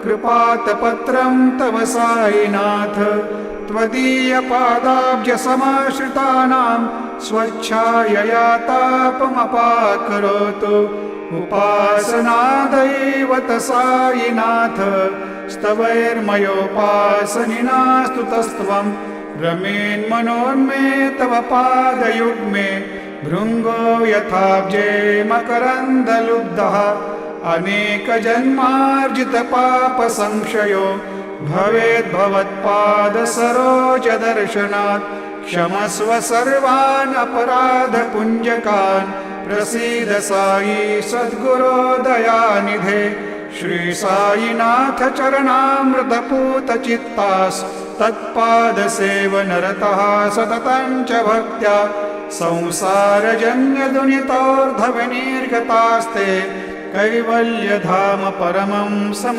कृपातपत्रं तव साईनाथ त्वदीयपादाब्जसमाश्रितानां स्वच्छायया तापमपाकरोतु उपासनादैवत साईनाथ स्तवैर्मयोपासनिनास्तु तस्त्वं रमेन्मनोन्मे तव पादयुग्मे भृङ्गो यथाब्जे मकरन्दलुब्धः अनेकजन्मार्जितपापसंशयो भवेद्भवत्पादसरोजदर्शनात् क्षमस्व सर्वान् अपराधपुञ्जकान् प्रसीद साई सद्गुरो दयानिधे श्री साईनाथ चरणामृतपूतचित्तास्तत्पादसेवनरतः सततं च भक्त्या संसारजन्यदुनितोर्धविनिर्गतास्ते कैवल्यधाम परमं सम